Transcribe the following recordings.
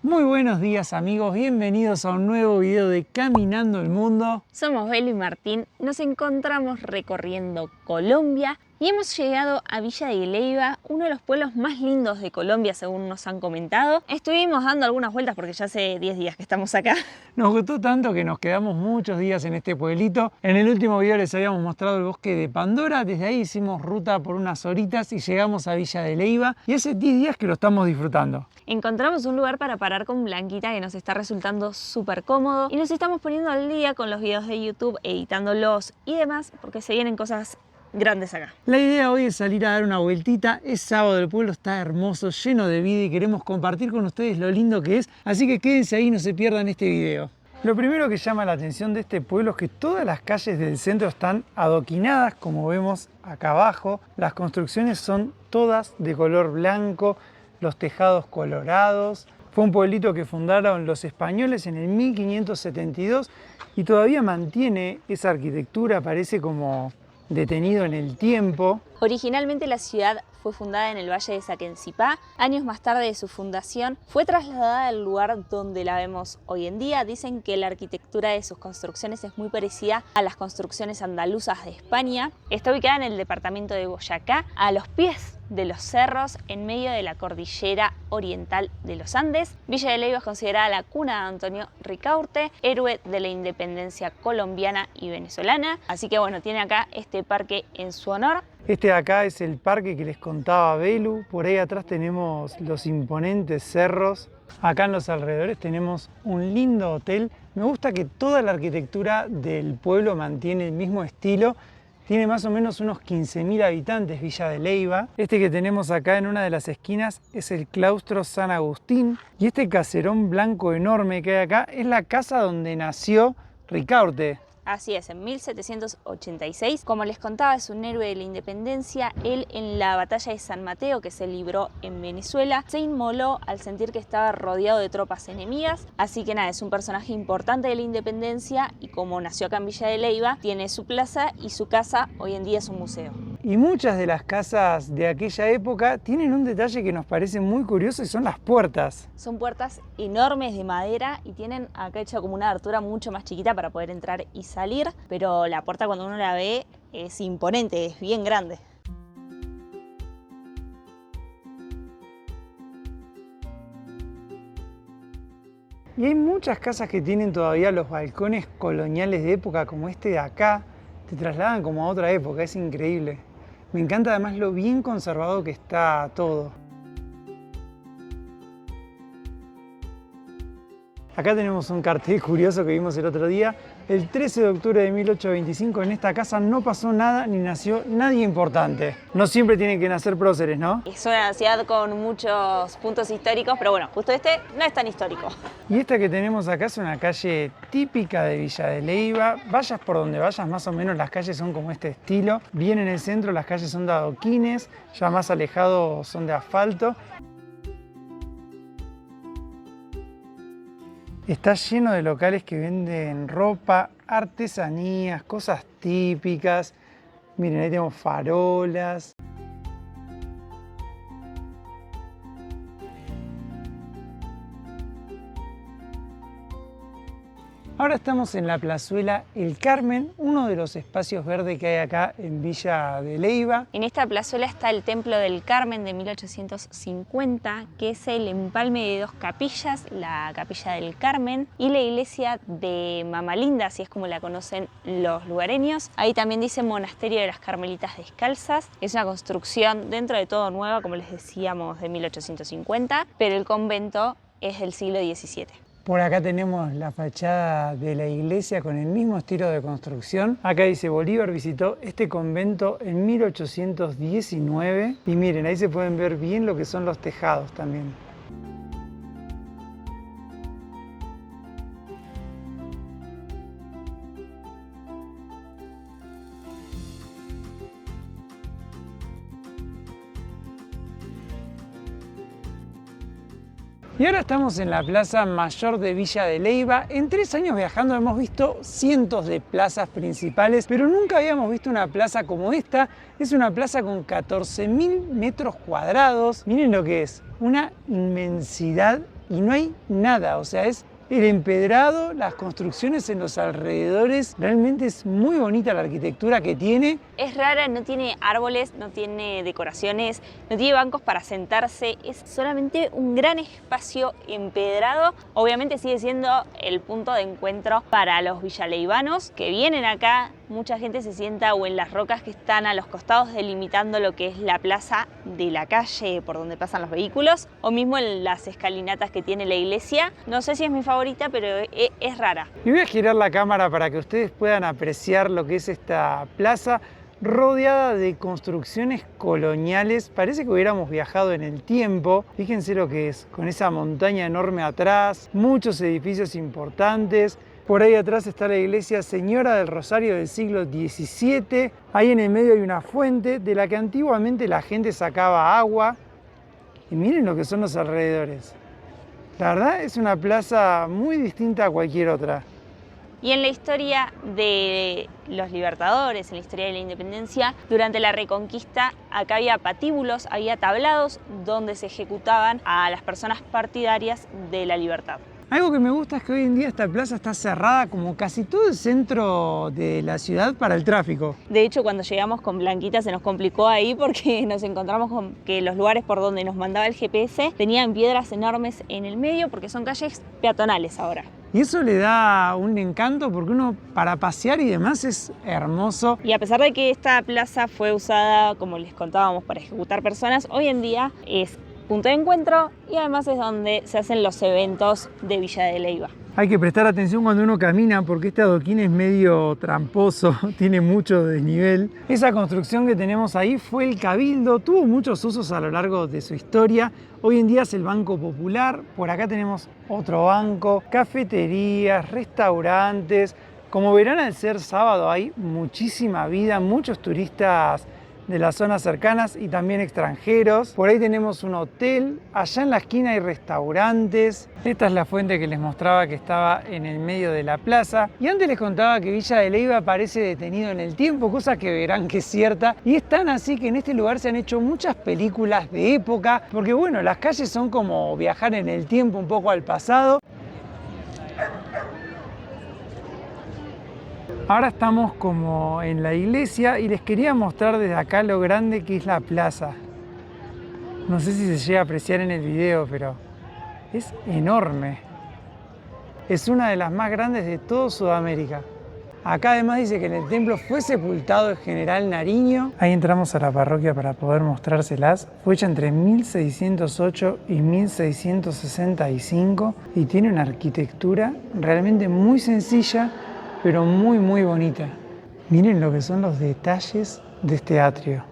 Muy buenos días amigos, bienvenidos a un nuevo video de Caminando el Mundo. Somos Belu y Martín, nos encontramos recorriendo Colombia y hemos llegado a Villa de Leyva, uno de los pueblos más lindos de Colombia según nos han comentado. Estuvimos dando algunas vueltas porque ya hace 10 días que estamos acá. Nos gustó tanto que nos quedamos muchos días en este pueblito. En el último video les habíamos mostrado el bosque de Pandora, desde ahí hicimos ruta por unas horitas y llegamos a Villa de Leyva y hace 10 días que lo estamos disfrutando. Encontramos un lugar para parar con Blanquita que nos está resultando súper cómodo y nos estamos poniendo al día con los videos de YouTube, editándolos y demás porque se vienen cosas grandes acá. La idea hoy es salir a dar una vueltita. Es sábado, el pueblo está hermoso, lleno de vida y queremos compartir con ustedes lo lindo que es, así que quédense ahí y no se pierdan este video. Lo primero que llama la atención de este pueblo es que todas las calles del centro están adoquinadas, como vemos acá abajo. Las construcciones son todas de color blanco, los tejados colorados. Fue un pueblito que fundaron los españoles en el 1572 y todavía mantiene esa arquitectura, parece como detenido en el tiempo. Originalmente la ciudad fue fundada en el Valle de Saquencipá. Años más tarde de su fundación fue trasladada al lugar donde la vemos hoy en día. Dicen que la arquitectura de sus construcciones es muy parecida a las construcciones andaluzas de España. Está ubicada en el departamento de Boyacá, a los pies de los cerros, en medio de la cordillera oriental de los Andes. Villa de Leyva es considerada la cuna de Antonio Ricaurte, héroe de la independencia colombiana y venezolana. Así que bueno, tiene acá este parque en su honor. Este de acá es el parque que les contaba Belu. Por ahí atrás tenemos los imponentes cerros. Acá en los alrededores tenemos un lindo hotel. Me gusta que toda la arquitectura del pueblo mantiene el mismo estilo. Tiene más o menos unos 15.000 habitantes Villa de Leyva. Este que tenemos acá en una de las esquinas es el claustro San Agustín. Y este caserón blanco enorme que hay acá es la casa donde nació Ricaurte. Así es, en 1786. Como les contaba, es un héroe de la independencia. Él en la batalla de San Mateo, que se libró en Venezuela, se inmoló al sentir que estaba rodeado de tropas enemigas. Así que nada, es un personaje importante de la independencia y como nació acá en Villa de Leyva, tiene su plaza y su casa hoy en día es un museo. Y muchas de las casas de aquella época tienen un detalle que nos parece muy curioso y son las puertas. Son puertas enormes de madera y tienen acá hecha como una abertura mucho más chiquita para poder entrar y salir, pero la puerta cuando uno la ve es imponente, es bien grande. Y hay muchas casas que tienen todavía los balcones coloniales de época como este de acá. Te trasladan como a otra época, es increíble. Me encanta además lo bien conservado que está todo. Acá tenemos un cartel curioso que vimos el otro día. El 13 de octubre de 1825 en esta casa no pasó nada ni nació nadie importante. No siempre tienen que nacer próceres, ¿no? Es una ciudad con muchos puntos históricos, pero bueno, justo este no es tan histórico. Y esta que tenemos acá es una calle típica de Villa de Leyva. Vayas por donde vayas, más o menos las calles son como este estilo. Bien en el centro las calles son de adoquines, ya más alejados son de asfalto. Está lleno de locales que venden ropa, artesanías, cosas típicas. Miren, ahí tenemos farolas. Ahora estamos en la plazuela El Carmen, uno de los espacios verdes que hay acá en Villa de Leyva. En esta plazuela está el Templo del Carmen de 1850, que es el empalme de dos capillas, la Capilla del Carmen y la iglesia de Mama Linda, así es como la conocen los lugareños. Ahí también dice Monasterio de las Carmelitas Descalzas. Es una construcción dentro de todo nueva, como les decíamos, de 1850, pero el convento es del siglo XVII. Por acá tenemos la fachada de la iglesia con el mismo estilo de construcción. Acá dice Bolívar visitó este convento en 1819 y miren, ahí se pueden ver bien lo que son los tejados también. Y ahora estamos en la Plaza Mayor de Villa de Leyva. En 3 años viajando hemos visto cientos de plazas principales, pero nunca habíamos visto una plaza como esta. Es una plaza con 14.000 metros cuadrados. Miren lo que es, una inmensidad y no hay nada, o sea, es el empedrado, las construcciones en los alrededores, realmente es muy bonita la arquitectura que tiene. Es rara, no tiene árboles, no tiene decoraciones, no tiene bancos para sentarse, es solamente un gran espacio empedrado. Obviamente sigue siendo el punto de encuentro para los villaleivanos que vienen acá. Mucha gente se sienta o en las rocas que están a los costados delimitando lo que es la plaza de la calle por donde pasan los vehículos, o mismo en las escalinatas que tiene la iglesia. No sé si es mi favorita, pero es rara. Y voy a girar la cámara para que ustedes puedan apreciar lo que es esta plaza rodeada de construcciones coloniales. Parece que hubiéramos viajado en el tiempo. Fíjense lo que es, con esa montaña enorme atrás, muchos edificios importantes. Por ahí atrás está la iglesia Señora del Rosario del siglo XVII. Ahí en el medio hay una fuente de la que antiguamente la gente sacaba agua. Y miren lo que son los alrededores. La verdad es una plaza muy distinta a cualquier otra. Y en la historia de los libertadores, en la historia de la independencia, durante la Reconquista, acá había patíbulos, había tablados donde se ejecutaban a las personas partidarias de la libertad. Algo que me gusta es que hoy en día esta plaza está cerrada como casi todo el centro de la ciudad para el tráfico. De hecho, cuando llegamos con Blanquita se nos complicó ahí porque nos encontramos con que los lugares por donde nos mandaba el GPS tenían piedras enormes en el medio porque son calles peatonales ahora. Y eso le da un encanto porque uno para pasear y demás es hermoso. Y a pesar de que esta plaza fue usada, como les contábamos, para ejecutar personas, hoy en día es punto de encuentro y además es donde se hacen los eventos de Villa de Leyva. Hay que prestar atención cuando uno camina porque este adoquín es medio tramposo, tiene mucho desnivel. Esa construcción que tenemos ahí fue el Cabildo, tuvo muchos usos a lo largo de su historia. Hoy en día es el Banco Popular, por acá tenemos otro banco, cafeterías, restaurantes. Como verán, al ser sábado hay muchísima vida, muchos turistas de las zonas cercanas y también extranjeros. Por ahí tenemos un hotel, allá en la esquina hay restaurantes. Esta es la fuente que les mostraba que estaba en el medio de la plaza. Y antes les contaba que Villa de Leyva parece detenido en el tiempo, cosa que verán que es cierta. Y es tan así que en este lugar se han hecho muchas películas de época, porque bueno, las calles son como viajar en el tiempo un poco al pasado. Ahora estamos como en la iglesia y les quería mostrar desde acá lo grande que es la plaza. No sé si se llega a apreciar en el video, pero es enorme. Es una de las más grandes de toda Sudamérica. Acá además dice que en el templo fue sepultado el general Nariño. Ahí entramos a la parroquia para poder mostrárselas. Fue hecha entre 1608 y 1665 y tiene una arquitectura realmente muy sencilla, pero muy muy bonita. Miren lo que son los detalles de este atrio.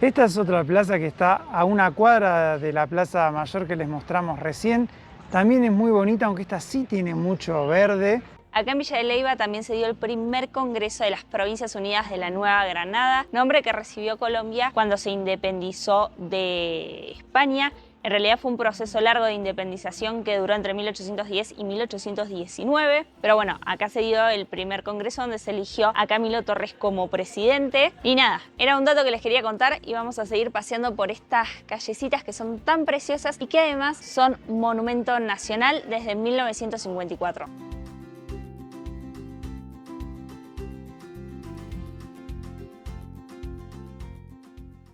Esta es otra plaza que está a una cuadra de la plaza mayor que les mostramos recién. También es muy bonita, aunque esta sí tiene mucho verde. Acá en Villa de Leyva también se dio el primer Congreso de las Provincias Unidas de la Nueva Granada, nombre que recibió Colombia cuando se independizó de España. En realidad fue un proceso largo de independización que duró entre 1810 y 1819. Pero bueno, acá se dio el primer congreso donde se eligió a Camilo Torres como presidente. Y nada, era un dato que les quería contar y vamos a seguir paseando por estas callecitas que son tan preciosas y que además son monumento nacional desde 1954.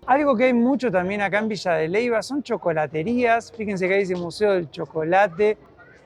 Algo que hay mucho también acá en Villa de Leyva son chocolaterías. Fíjense que ahí dice Museo del Chocolate,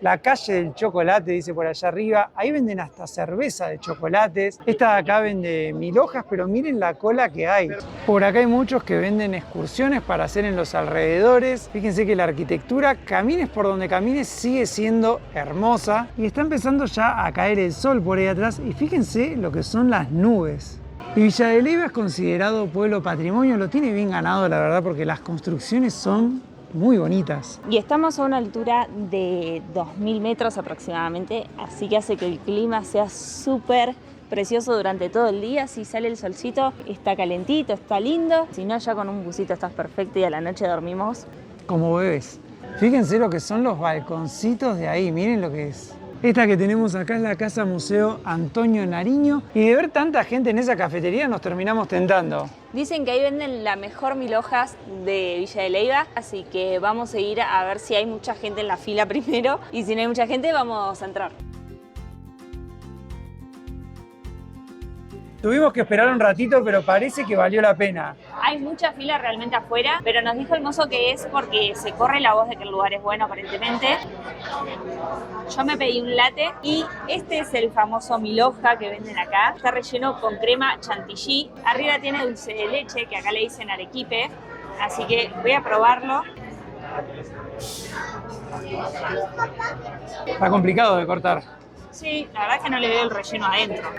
la calle del chocolate dice por allá arriba. Ahí venden hasta cerveza de chocolates. Esta de acá vende 1000 hojas, pero miren la cola que hay. Por acá hay muchos que venden excursiones para hacer en los alrededores. Fíjense que la arquitectura, camines por donde camines, sigue siendo hermosa. Y está empezando ya a caer el sol por ahí atrás. Y fíjense lo que son las nubes. Y Villa de Leyva es considerado pueblo patrimonio, lo tiene bien ganado la verdad porque las construcciones son muy bonitas. Y estamos a una altura de 2000 metros aproximadamente, así que hace que el clima sea súper precioso durante todo el día. Si sale el solcito está calentito, está lindo, si no ya con un busito estás perfecto y a la noche dormimos como bebés. Fíjense lo que son los balconcitos de ahí, miren lo que es. Esta que tenemos acá es la Casa Museo Antonio Nariño y de ver tanta gente en esa cafetería nos terminamos tentando. Dicen que ahí venden la mejor mil hojas de Villa de Leyva, así que vamos a ir a ver si hay mucha gente en la fila primero y si no hay mucha gente vamos a entrar. Tuvimos que esperar un ratito, pero parece que valió la pena. Hay mucha fila realmente afuera, pero nos dijo el mozo que es porque se corre la voz de que el lugar es bueno aparentemente. Yo me pedí un latte y este es el famoso mil hoja que venden acá. Está relleno con crema chantilly. Arriba tiene dulce de leche, que acá le dicen arequipe. Así que voy a probarlo. Está complicado de cortar. Sí, la verdad es que no le veo el relleno adentro.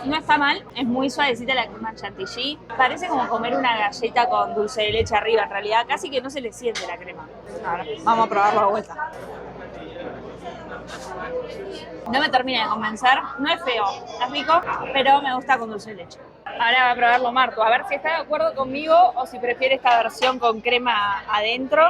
No está mal, es muy suavecita la crema chantilly. Parece como comer una galleta con dulce de leche arriba, en realidad casi que no se le siente la crema. Ahora, vamos a probarlo de vuelta. No me termina de convencer, no es feo, es rico, pero me gusta con dulce de leche. Ahora va a probarlo Martu, a ver si está de acuerdo conmigo o si prefiere esta versión con crema adentro.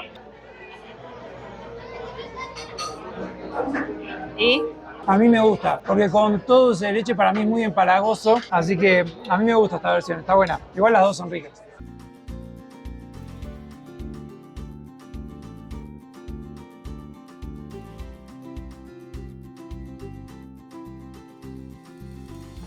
¿Y? A mí me gusta, porque con todo dulce de leche para mí es muy empalagoso, así que a mí me gusta esta versión, está buena. Igual las dos son ricas.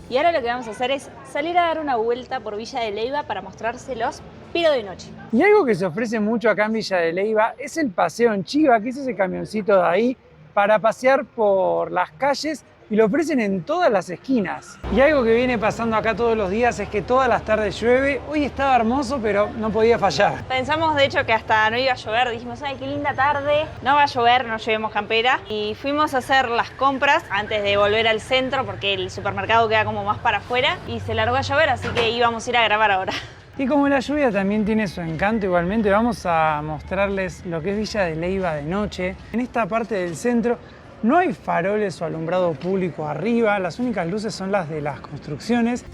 Y ahora lo que vamos a hacer es salir a dar una vuelta por Villa de Leyva para mostrárselos, pero de noche. Y algo que se ofrece mucho acá en Villa de Leyva es el paseo en chiva, que es ese camioncito de ahí, para pasear por las calles y lo ofrecen en todas las esquinas. Y algo que viene pasando acá todos los días es que todas las tardes llueve. Hoy estaba hermoso, pero no podía fallar. Pensamos de hecho que hasta no iba a llover, dijimos, ay, qué linda tarde, no va a llover, no llevemos campera. Y fuimos a hacer las compras antes de volver al centro porque el supermercado queda como más para afuera y se largó a llover, así que íbamos a ir a grabar ahora. Y como la lluvia también tiene su encanto, igualmente vamos a mostrarles lo que es Villa de Leyva de noche. En esta parte del centro no hay faroles o alumbrado público arriba, las únicas luces son las de las construcciones.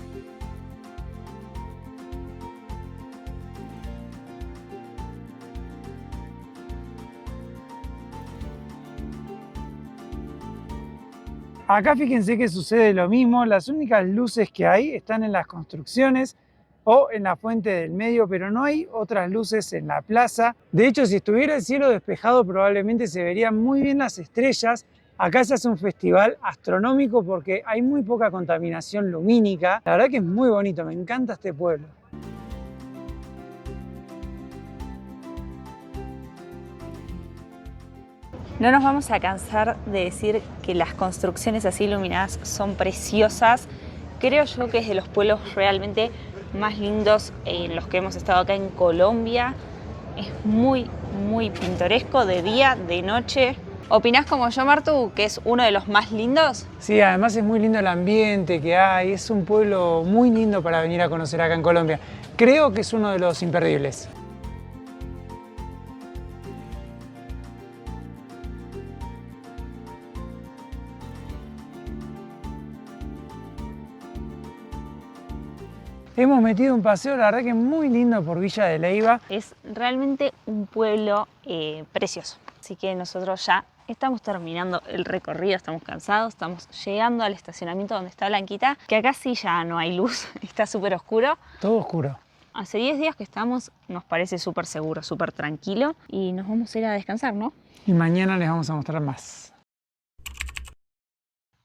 Acá fíjense que sucede lo mismo, las únicas luces que hay están en las construcciones o en la fuente del medio, pero no hay otras luces en la plaza. De hecho, si estuviera el cielo despejado, probablemente se verían muy bien las estrellas. Acá se hace un festival astronómico porque hay muy poca contaminación lumínica. La verdad que es muy bonito, me encanta este pueblo. No nos vamos a cansar de decir que las construcciones así iluminadas son preciosas. Creo yo que es de los pueblos realmente más lindos en los que hemos estado acá en Colombia. Es muy, muy pintoresco de día, de noche. ¿Opinás como yo, Martu, que es uno de los más lindos? Sí, además es muy lindo el ambiente que hay. Es un pueblo muy lindo para venir a conocer acá en Colombia. Creo que es uno de los imperdibles. Hemos metido un paseo, la verdad que muy lindo por Villa de Leyva. Es realmente un pueblo precioso. Así que nosotros ya estamos terminando el recorrido, estamos cansados, estamos llegando al estacionamiento donde está Blanquita, que acá sí ya no hay luz, está súper oscuro. Todo oscuro. Hace 10 días que estamos, nos parece súper seguro, súper tranquilo y nos vamos a ir a descansar, ¿no? Y mañana les vamos a mostrar más.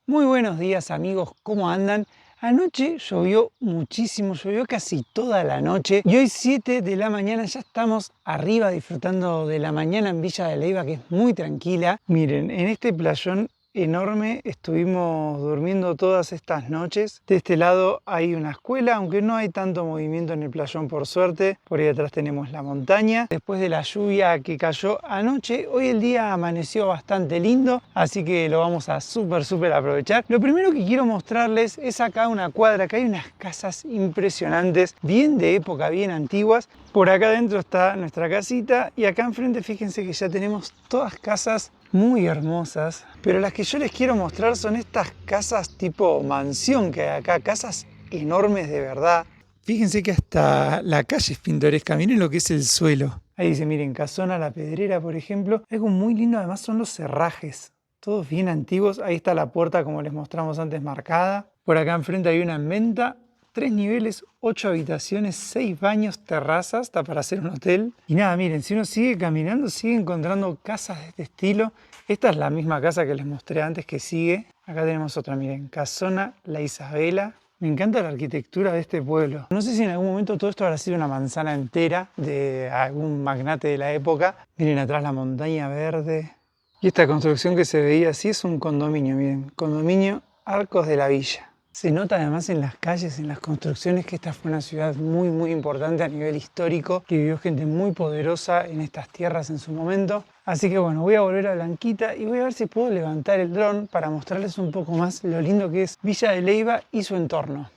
Muy buenos días amigos, ¿cómo andan? Anoche llovió muchísimo, llovió casi toda la noche y hoy 7 de la mañana ya estamos arriba disfrutando de la mañana en Villa de Leyva, que es muy tranquila. Miren, en este playón enorme estuvimos durmiendo todas estas noches. De este lado hay una escuela, aunque no hay tanto movimiento en el playón por suerte. Por ahí atrás tenemos la montaña. Después de la lluvia que cayó anoche, hoy el día amaneció bastante lindo, así que lo vamos a súper aprovechar. Lo primero que quiero mostrarles es acá una cuadra, que hay unas casas impresionantes, bien de época, bien antiguas. Por acá adentro está nuestra casita y acá enfrente fíjense que ya tenemos todas casas muy hermosas, pero las que yo les quiero mostrar son estas casas tipo mansión que hay acá, casas enormes de verdad. Fíjense que hasta la calle es pintoresca, miren lo que es el suelo. Ahí dice, miren, Casona La Pedrera, por ejemplo. Algo muy lindo además son los cerrajes, todos bien antiguos. Ahí está la puerta, como les mostramos antes, marcada. Por acá enfrente hay una en venta. 3 niveles, 8 habitaciones, 6 baños, terrazas, está para hacer un hotel. Y nada, miren, si uno sigue caminando, sigue encontrando casas de este estilo. Esta es la misma casa que les mostré antes que sigue. Acá tenemos otra, miren, Casona La Isabela. Me encanta la arquitectura de este pueblo. No sé si en algún momento todo esto habrá sido una manzana entera de algún magnate de la época. Miren atrás la montaña verde. Y esta construcción que se veía así es un condominio, miren. Condominio Arcos de la Villa. Se nota además en las calles, en las construcciones, que esta fue una ciudad muy importante a nivel histórico, que vivió gente muy poderosa en estas tierras en su momento. Así que bueno, voy a volver a Blanquita y voy a ver si puedo levantar el dron para mostrarles un poco más lo lindo que es Villa de Leyva y su entorno.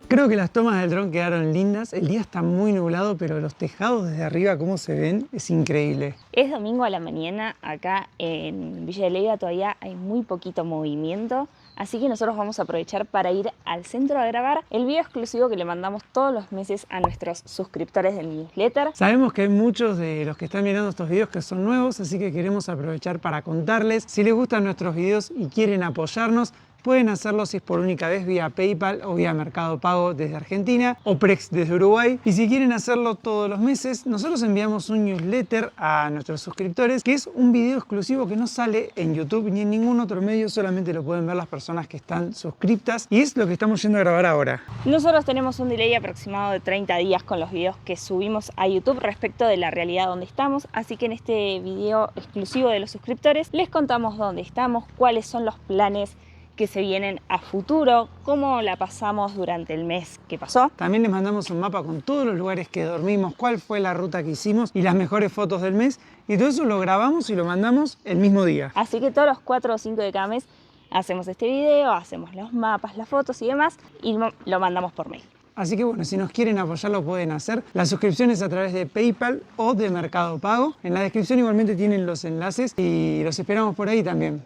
Creo que las tomas del dron quedaron lindas. El día está muy nublado, pero los tejados desde arriba, cómo se ven, es increíble. Es domingo a la mañana, acá en Villa de Leyva todavía hay muy poquito movimiento, así que nosotros vamos a aprovechar para ir al centro a grabar el video exclusivo que le mandamos todos los meses a nuestros suscriptores del newsletter. Sabemos que hay muchos de los que están mirando estos videos que son nuevos, así que queremos aprovechar para contarles. Si les gustan nuestros videos y quieren apoyarnos, pueden hacerlo si es por única vez vía PayPal o vía Mercado Pago desde Argentina o Prex desde Uruguay. Y si quieren hacerlo todos los meses, nosotros enviamos un newsletter a nuestros suscriptores, que es un video exclusivo que no sale en YouTube ni en ningún otro medio, solamente lo pueden ver las personas que están suscriptas, y es lo que estamos yendo a grabar ahora. Nosotros tenemos un delay aproximado de 30 días con los videos que subimos a YouTube respecto de la realidad donde estamos, así que en este video exclusivo de los suscriptores les contamos dónde estamos, cuáles son los planes que se vienen a futuro, cómo la pasamos durante el mes que pasó. También les mandamos un mapa con todos los lugares que dormimos, cuál fue la ruta que hicimos y las mejores fotos del mes, y todo eso lo grabamos y lo mandamos el mismo día. Así que todos los 4 o 5 de cada mes hacemos este video, hacemos los mapas, las fotos y demás, y lo mandamos por mail. Así que bueno, si nos quieren apoyar lo pueden hacer. La suscripción es a través de PayPal o de Mercado Pago. En la descripción igualmente tienen los enlaces y los esperamos por ahí también.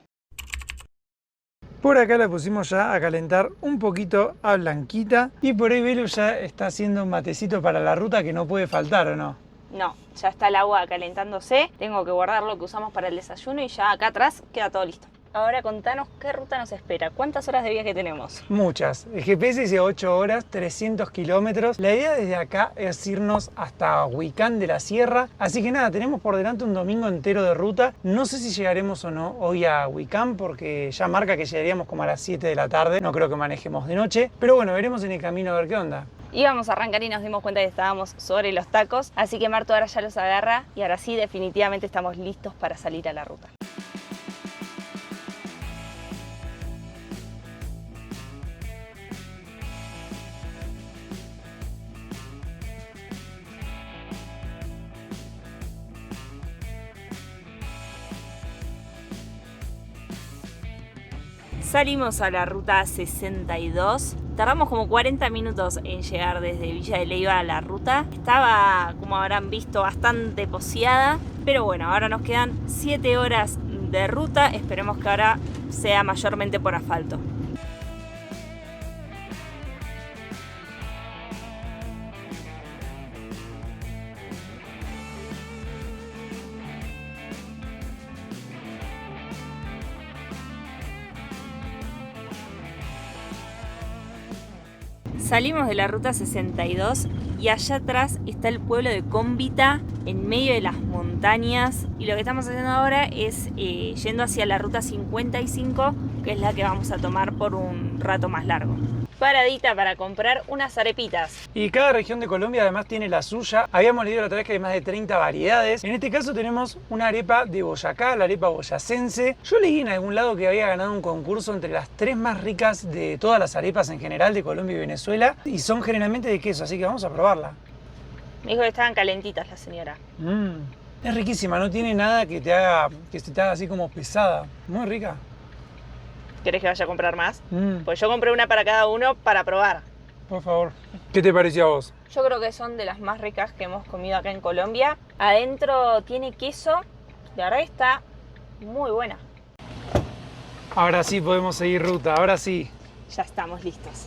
Por acá la pusimos ya a calentar un poquito a Blanquita. Y por ahí Velo ya está haciendo un matecito para la ruta que no puede faltar, ¿o no? No, ya está el agua calentándose. Tengo que guardar lo que usamos para el desayuno y ya acá atrás queda todo listo. Ahora contanos qué ruta nos espera, cuántas horas de viaje tenemos. Muchas. El GPS dice 8 horas, 300 kilómetros. La idea desde acá es irnos hasta Huicán de la Sierra. Así que nada, tenemos por delante un domingo entero de ruta. No sé si llegaremos o no hoy a Huicán, porque ya marca que llegaríamos como a las 7 de la tarde. No creo que manejemos de noche. Pero bueno, veremos en el camino a ver qué onda. Íbamos a arrancar y nos dimos cuenta que estábamos sobre los tacos. Así que Marto ahora ya los agarra y ahora sí definitivamente estamos listos para salir a la ruta. Salimos a la ruta 62, tardamos como 40 minutos en llegar desde Villa de Leyva a la ruta. Estaba, como habrán visto, bastante poseada, pero bueno, ahora nos quedan 7 horas de ruta, esperemos que ahora sea mayormente por asfalto. Salimos de la ruta 62 y allá atrás está el pueblo de Cómbita, en medio de las montañas. montañas. Y lo que estamos haciendo ahora es yendo hacia la ruta 55, que es la que vamos a tomar por un rato más largo. Paradita para comprar unas arepitas. Y cada región de Colombia además tiene la suya. Habíamos leído la otra vez que hay más de 30 variedades. En este caso tenemos una arepa de Boyacá, la arepa boyacense. Yo leí en algún lado que había ganado un concurso entre las 3 más ricas de todas las arepas en general de Colombia y Venezuela. Y son generalmente de queso, así que vamos a probarla. Me dijo que estaban calentitas la señora. Es riquísima, no tiene nada que te haga, que se te haga así como pesada. Muy rica. ¿Querés que vaya a comprar más? Pues yo compré una para cada uno para probar. Por favor. ¿Qué te pareció a vos? Yo creo que son de las más ricas que hemos comido acá en Colombia. Adentro tiene queso. La verdad está muy buena. Ahora sí podemos seguir ruta, ahora sí. Ya estamos listos.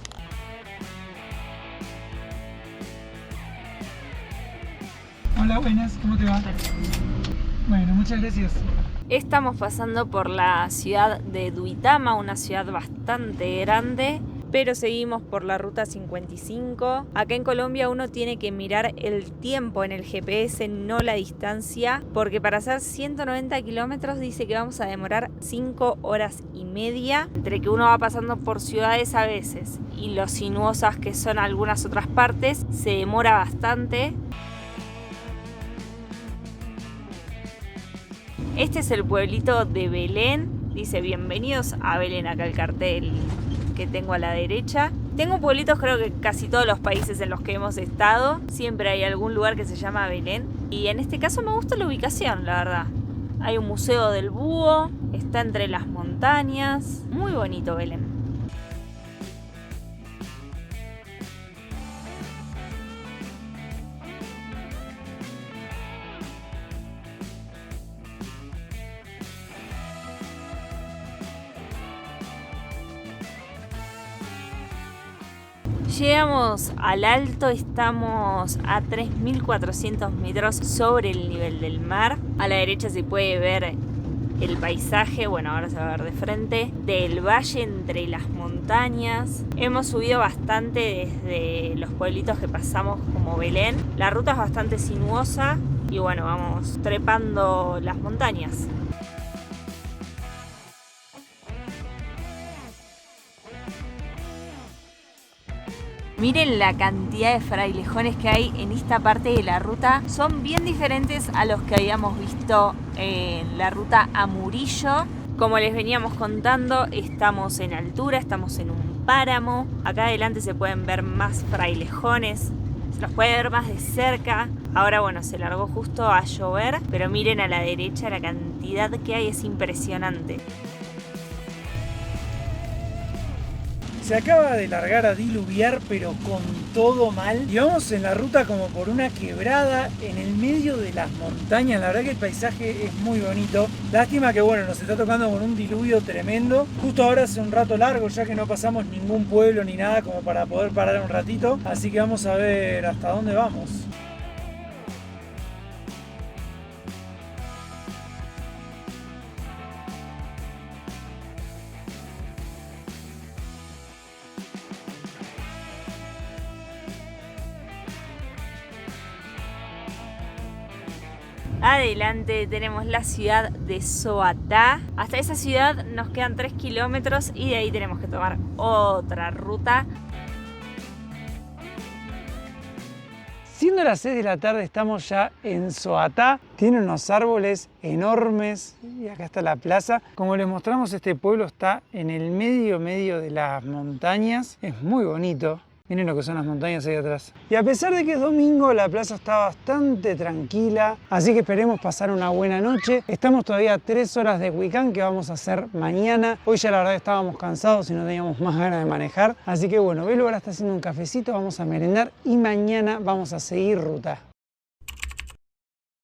Hola, buenas, ¿cómo te va? Bueno, muchas gracias. Estamos pasando por la ciudad de Duitama, una ciudad bastante grande, pero seguimos por la ruta 55. Acá en Colombia uno tiene que mirar el tiempo en el GPS, no la distancia, porque para hacer 190 kilómetros dice que vamos a demorar 5 horas y media, entre que uno va pasando por ciudades a veces y lo sinuosas que son algunas otras partes, se demora bastante. Este es el pueblito de Belén, dice bienvenidos a Belén, acá el cartel que tengo a la derecha. Tengo pueblitos creo que casi todos los países en los que hemos estado, siempre hay algún lugar que se llama Belén y en este caso me gusta la ubicación, la verdad. Hay un museo del búho, está entre las montañas, muy bonito Belén. Llegamos al alto, estamos a 3.400 metros sobre el nivel del mar. A la derecha se puede ver el paisaje, bueno ahora se va a ver de frente, del valle entre las montañas. Hemos subido bastante desde los pueblitos que pasamos como Belén. La ruta es bastante sinuosa y bueno, vamos trepando las montañas. Miren la cantidad de frailejones que hay en esta parte de la ruta. Son bien diferentes a los que habíamos visto en la ruta a Murillo. Como les veníamos contando, estamos en altura, estamos en un páramo. Acá adelante se pueden ver más frailejones, se los puede ver más de cerca. Ahora bueno, se largó justo a llover, pero miren a la derecha la cantidad que hay, es impresionante. Se acaba de largar a diluviar, pero con todo mal. Y vamos en la ruta como por una quebrada en el medio de las montañas. La verdad que el paisaje es muy bonito. Lástima que bueno, nos está tocando con un diluvio tremendo. Justo ahora hace un rato largo, ya que no pasamos ningún pueblo ni nada como para poder parar un ratito. Así que vamos a ver hasta dónde vamos. Adelante tenemos la ciudad de Soatá. Hasta esa ciudad nos quedan 3 kilómetros y de ahí tenemos que tomar otra ruta. Siendo las 6 de la tarde estamos ya en Soatá. Tiene unos árboles enormes y acá está la plaza. Como les mostramos, este pueblo está en el medio de las montañas. Es muy bonito. Miren lo que son las montañas ahí atrás. Y a pesar de que es domingo, la plaza está bastante tranquila, así que esperemos pasar una buena noche. Estamos todavía a 3 horas de Cuicán, que vamos a hacer mañana. Hoy ya la verdad estábamos cansados y no teníamos más ganas de manejar. Así que bueno, Belu ahora está haciendo un cafecito, vamos a merendar y mañana vamos a seguir ruta.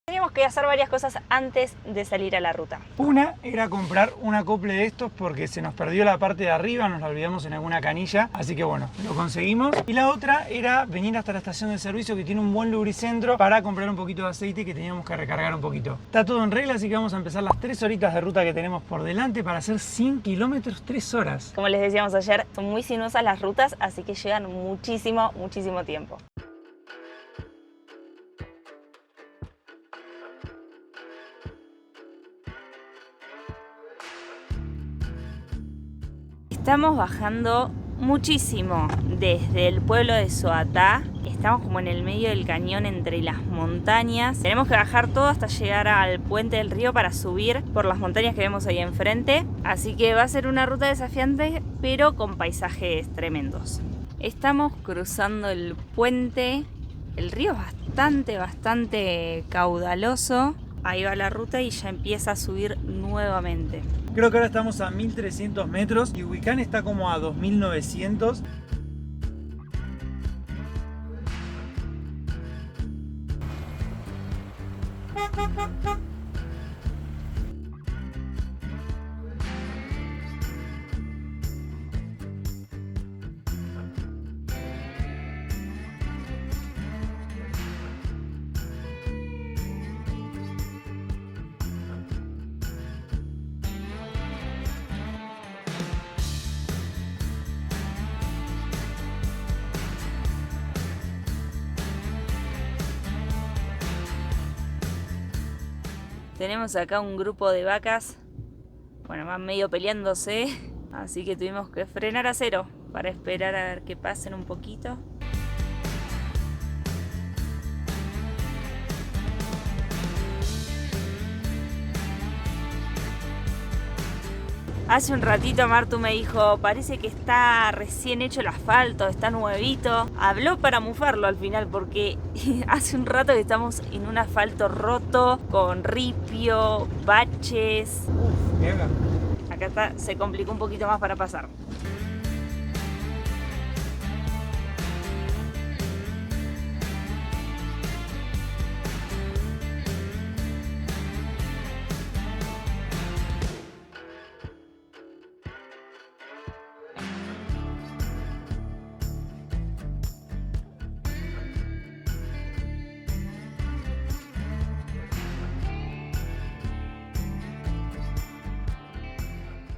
Teníamos que hacer varias cosas antes de salir a la ruta. Una era comprar un acople de estos porque se nos perdió la parte de arriba, nos la olvidamos en alguna canilla, así que bueno, lo conseguimos. Y la otra era venir hasta la estación de servicio que tiene un buen lubricentro para comprar un poquito de aceite que teníamos que recargar un poquito. Está todo en regla, así que vamos a empezar las 3 horitas de ruta que tenemos por delante para hacer 100 kilómetros 3 horas. Como les decíamos ayer, son muy sinuosas las rutas, así que llevan muchísimo tiempo. Estamos bajando muchísimo desde el pueblo de Soatá. Estamos como en el medio del cañón entre las montañas. Tenemos que bajar todo hasta llegar al puente del río para subir por las montañas que vemos ahí enfrente. Así que va a ser una ruta desafiante, pero con paisajes tremendos. Estamos cruzando el puente. El río es bastante caudaloso. Ahí va la ruta y ya empieza a subir nuevamente. Creo que ahora estamos a 1300 metros y Huicán está como a 2900. Tenemos acá un grupo de vacas, bueno, van medio peleándose, así que tuvimos que frenar a cero para esperar a ver que pasen un poquito. Hace un ratito Martu me dijo, parece que está recién hecho el asfalto, está nuevito. Habló para mufarlo al final porque hace un rato que estamos en un asfalto roto, con ripio, baches. Mira. Acá se complicó un poquito más para pasar.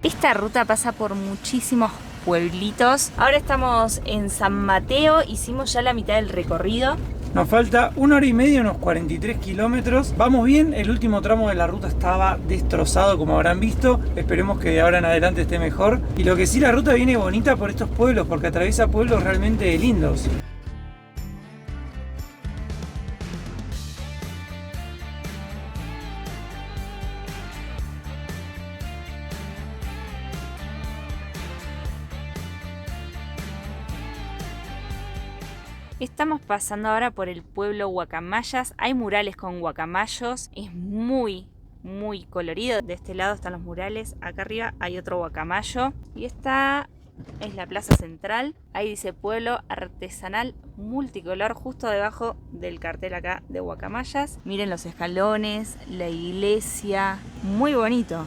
Esta ruta pasa por muchísimos pueblitos. Ahora estamos en San Mateo, hicimos ya la mitad del recorrido. Nos falta 1 hora y media, unos 43 kilómetros. Vamos bien, el último tramo de la ruta estaba destrozado como habrán visto. Esperemos que de ahora en adelante esté mejor. Y lo que sí, la ruta viene bonita por estos pueblos, porque atraviesa pueblos realmente lindos. Estamos pasando ahora por el pueblo Guacamayas. Hay murales con guacamayos. Es muy colorido. De este lado están los murales. Acá arriba hay otro guacamayo. Y esta es la plaza central. Ahí dice pueblo artesanal multicolor, justo debajo del cartel acá de Guacamayas. Miren los escalones, la iglesia. Muy bonito.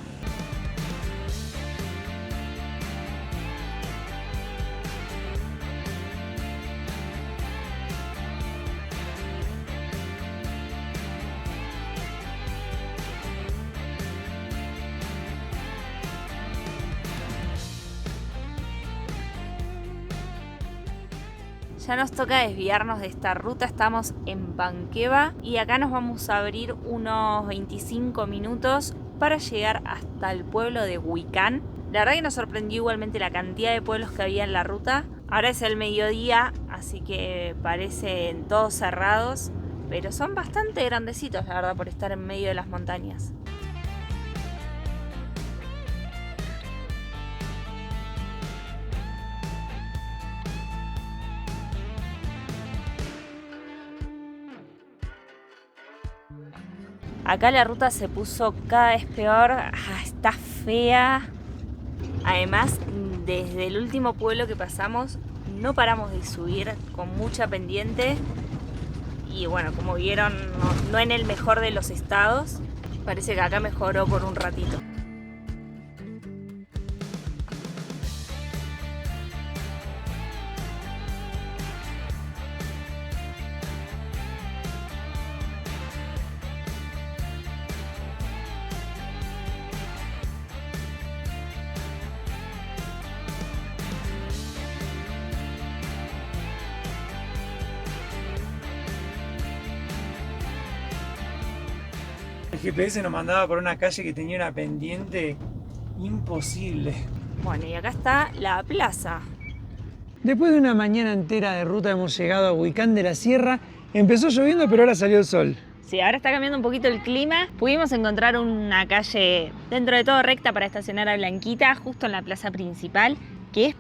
Ya nos toca desviarnos de esta ruta, estamos en Panqueva y acá nos vamos a abrir unos 25 minutos para llegar hasta el pueblo de Huicán. La verdad que nos sorprendió igualmente la cantidad de pueblos que había en la ruta. Ahora es el mediodía, así que parecen todos cerrados, pero son bastante grandecitos, la verdad, por estar en medio de las montañas. Acá la ruta se puso cada vez peor, está fea. Además, desde el último pueblo que pasamos, no paramos de subir con mucha pendiente. Y bueno, como vieron, no en el mejor de los estados. Parece que acá mejoró por un ratito. El GPS nos mandaba por una calle que tenía una pendiente imposible. Bueno, y acá está la plaza. Después de una mañana entera de ruta hemos llegado a Huicán de la Sierra. Empezó lloviendo, pero ahora salió el sol. Sí, ahora está cambiando un poquito el clima. Pudimos encontrar una calle dentro de todo recta para estacionar a Blanquita, justo en la plaza principal, que es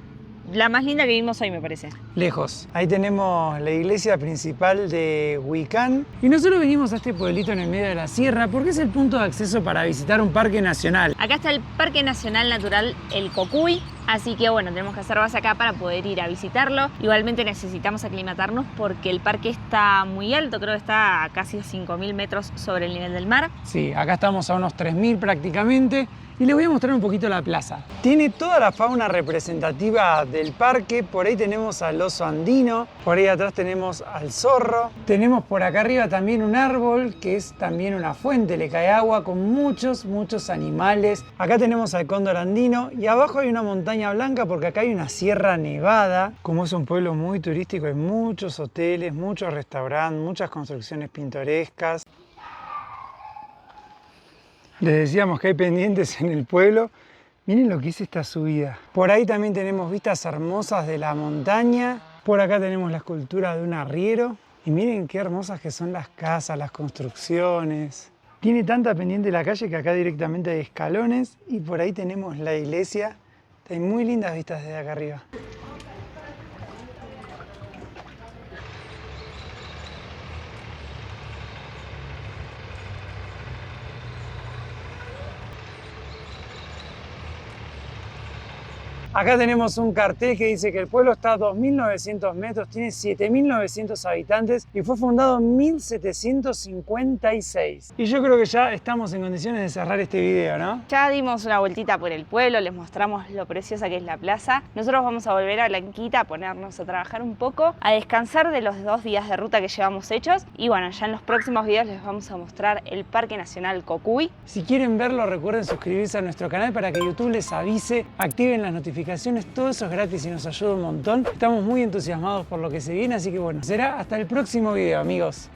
la más linda que vimos hoy, me parece. Lejos. Ahí tenemos la iglesia principal de Huicán. Y nosotros vinimos a este pueblito en el medio de la sierra porque es el punto de acceso para visitar un parque nacional. Acá está el Parque Nacional Natural El Cocuy. Así que bueno, tenemos que hacer base acá para poder ir a visitarlo. Igualmente necesitamos aclimatarnos porque el parque está muy alto, creo que está a casi 5.000 metros sobre el nivel del mar. Sí, acá estamos a unos 3.000 prácticamente. Y les voy a mostrar un poquito la plaza. Tiene toda la fauna representativa del parque. Por ahí tenemos al oso andino, por ahí atrás tenemos al zorro. Tenemos por acá arriba también un árbol que es también una fuente, le cae agua con muchos animales. Acá tenemos al cóndor andino y abajo hay una montaña blanca porque acá hay una sierra nevada. Como es un pueblo muy turístico, hay muchos hoteles, muchos restaurantes, muchas construcciones pintorescas. Les decíamos que hay pendientes en el pueblo. Miren lo que es esta subida. Por ahí también tenemos vistas hermosas de la montaña. Por acá tenemos la escultura de un arriero. Y miren qué hermosas que son las casas, las construcciones. Tiene tanta pendiente la calle que acá directamente hay escalones. Y por ahí tenemos la iglesia. Hay muy lindas vistas desde acá arriba. Acá tenemos un cartel que dice que el pueblo está a 2.900 metros, tiene 7.900 habitantes y fue fundado en 1756. Y yo creo que ya estamos en condiciones de cerrar este video, ¿no? Ya dimos una vueltita por el pueblo, les mostramos lo preciosa que es la plaza. Nosotros vamos a volver a Blanquita, a ponernos a trabajar un poco, a descansar de los 2 días de ruta que llevamos hechos. Y bueno, ya en los próximos videos les vamos a mostrar el Parque Nacional Cocuy. Si quieren verlo, recuerden suscribirse a nuestro canal para que YouTube les avise, activen las notificaciones. Todo eso es gratis y nos ayuda un montón. Estamos muy entusiasmados por lo que se viene, así que bueno, será hasta el próximo video, amigos.